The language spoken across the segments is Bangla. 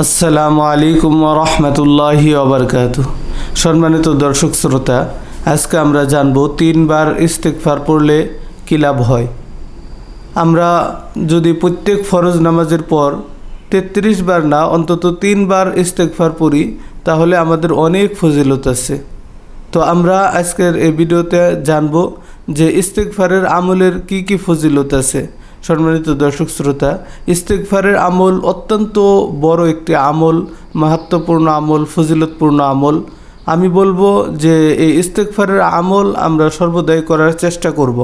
আসসালামু আলাইকুম রহমতুল্লাহি ওবরকাতুহ। সম্মানিত দর্শক শ্রোতা, আজকে আমরা জানব 3 বার ইস্তেগফার পড়লে কী লাভ হয়। আমরা যদি প্রত্যেক ফরজ নামাজের পর 33 বার না অন্তত 3 বার ইস্তেগফার পড়ি তাহলে আমাদের অনেক ফজিলত আছে। তো আমরা আজকের এই ভিডিওতে জানব যে ইস্তেগফারের আমলের কি কি ফজিলত আছে। সম্মানিত দর্শক শ্রোতা, ইস্তেগফারের আমল অত্যন্ত বড় একটি আমল, মাহাত্ম্যপূর্ণ আমল, ফজিলতপূর্ণ আমল। আমি বলবো যে এই ইস্তেগফারের আমল আমরা সর্বদাই করার চেষ্টা করব।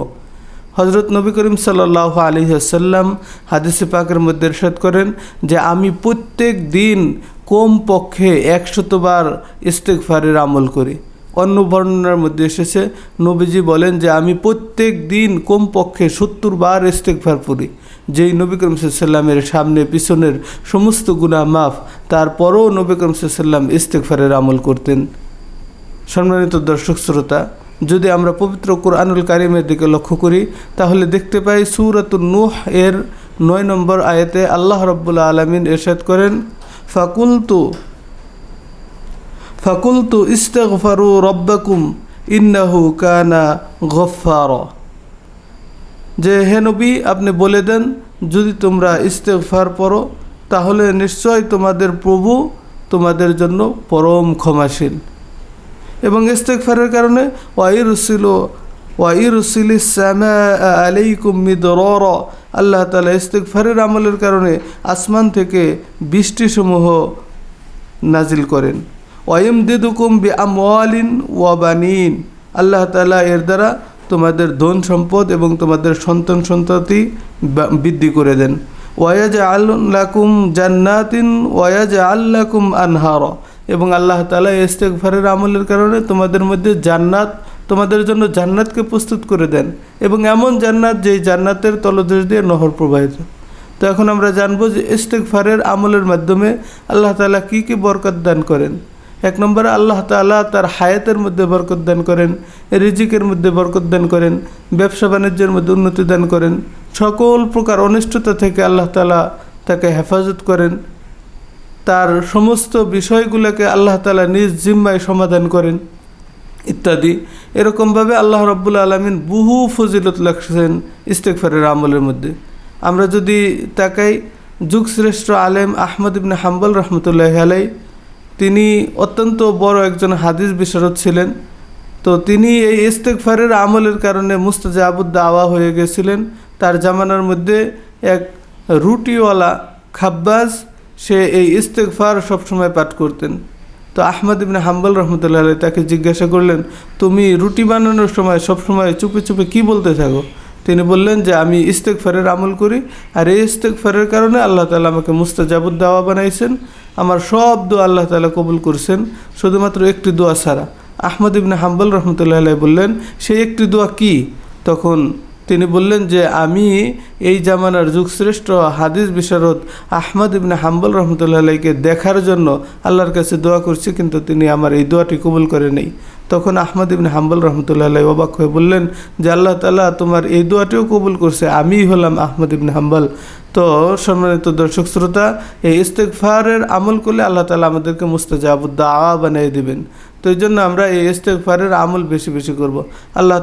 হযরত নবী করিম সাল্লাল্লাহু আলাইহি ওয়াসাল্লাম হাদিসে পাকের মধ্যে ইরশাদ করেন যে আমি প্রত্যেক দিন কমপক্ষে 100 বার ইস্তেগফারের আমল করি। অন্য বর্ণনার মধ্যে এসেছে নবীজি বলেন যে আমি প্রত্যেক দিন কমপক্ষে 70 বার ইস্তেগফার পড়ি। যেই নবী করিম সাল্লাল্লাহু আলাইহি ওয়াসাল্লামের সামনে পিছনের সমস্ত গুনাহ মাফ, তারপরও নবী করিম সাল্লাল্লাহু আলাইহি ওয়াসাল্লাম ইস্তেগফারের আমল করতেন। সম্মানিত দর্শক শ্রোতা, যদি আমরা পবিত্র কুরআনুল কারীমের দিকে লক্ষ্য করি তাহলে দেখতে পাই সূরাতুন নূহ এর 9 নম্বর আয়াতে আল্লাহ রাব্বুল আলামিন ইরশাদ করেন ফাকুলতু ইস্তাগফিরু রাব্বাকুম ইন্নাহু কানা গফফারা। যে হে নবী, আপনি বলে দেন যদি তোমরা ইস্তেগফার পড়ো তাহলে নিশ্চয় তোমাদের প্রভু তোমাদের জন্য পরম ক্ষমাশীল। এবং ইস্তেগফারের কারণে ওয়াইরসিলিস সামাআ আলাইকুম মিদরারা, আল্লাহ তাআলা ইস্তেগফারের আমলের কারণে আসমান থেকে বৃষ্টিসমূহ নাজিল করেন। ওয়াইমদিদুকুম বিআমওয়ালিন ওয়া বানিন, আল্লাহ তাআলা এর দ্বারা তোমাদের ধন সম্পদ এবং তোমাদের সন্তান সন্ততি বৃদ্ধি করে দেন। ওয়ায়াজআল লাকুম জান্নাতিন ওয়ায়াজআল লাকুম আনহারা, এবং আল্লাহ তাআলা ইস্তেগফারের আমলের কারণে তোমাদের মধ্যে জান্নাত, তোমাদের জন্য জান্নাতকে প্রস্তুত করে দেন, এবং এমন জান্নাত যেই জান্নাতের তলদেশ দিয়ে নহর প্রবাহিত। তো এখন আমরা জানবো যে ইস্তেগফারের আমলের মাধ্যমে আল্লাহ তাআলা কী কী বরকত দান করেন। 1 নম্বরে আল্লাহ তাআলা তার হায়াতের মধ্যে বরকত দান করেন, রিজিকের মধ্যে বরকত দান করেন, ব্যবসা বাণিজ্যের মধ্যে উন্নতি দান করেন, সকল প্রকার অনিষ্টতা থেকে আল্লাহ তাআলা তাকে হেফাজত করেন, তার সমস্ত বিষয়গুলোকে আল্লাহ তাআলা নিজ জিম্মায় সমাধান করেন ইত্যাদি। এরকমভাবে আল্লাহ রাব্বুল আলামিন বহু ফজিলত রাখছেন ইস্তেগফারের আমলের মধ্যে। আমরা যদি তাকাই, যুগশ্রেষ্ঠ আলেম আহমদ ইবনে হাম্বল রহমতুল্লাহি আলাইহি, তিনি অত্যন্ত বড় একজন হাদিস বিশারদ ছিলেন। তো তিনি এই ইস্তেগফারের আমলের কারণে মুস্তাজাবুদ দাওয়া হয়ে গেছিলেন। তার জামানার মধ্যে এক রুটিওয়ালা খাব্বাজ, সে এই ইস্তেগফার সবসময় পাঠ করতেন। তো আহমদ ইবনে হাম্বল রহমতুল্লাহি আলাইহি তাকে জিজ্ঞাসা করলেন, তুমি রুটি বানানোর সময় সবসময় চুপে চুপে কী বলতে থাকো? তিনি বললেন যে আমি ইস্তেগফারের আমল করি, আর এই ইস্তেগফারের কারণে আল্লাহ তাআলা আমাকে মুস্তাজাবুদ দাওয়া বানাইছেন। আমার সব দোয়া আল্লাহ তাআলা কবুল করছেন, শুধুমাত্র একটি দোয়া ছাড়া। আহমদ ইবনে হাম্বল রহমতুল্লাহি আলাইহি বললেন, সেই একটি দোয়া কি? তখন তিনি বললেন যে আমি এই জামানার যুগশ্রেষ্ঠ হাদিস বিশারদ আহমদ ইবনে হাম্বল রহমতুল্লাহি আলাইহিকে দেখার জন্য আল্লাহর কাছে দোয়া করছি, কিন্তু তিনি আমার এই দোয়াটি কবুল করে নেই। তখন আহমদ ইবনে হাম্বল রহমতুল্লাহি আলাইহি অবাক হয়ে বললেন যে আল্লাহ তাআলা তোমার এই দোয়াটিও কবুল করছে, আমিই হলাম আহমদ ইবনে হাম্বল। তো সম্মানিত দর্শক শ্রোতা, এই ইস্তেগফারের আমল করলে আল্লাহ তাআলা আমাদেরকে মুস্তাজাবুদ দাওয়া বানিয়ে দিবেন। তো এই জন্য আমরা এই ইস্তেগফারের আমল বেশি বেশি করব। আল্লাহ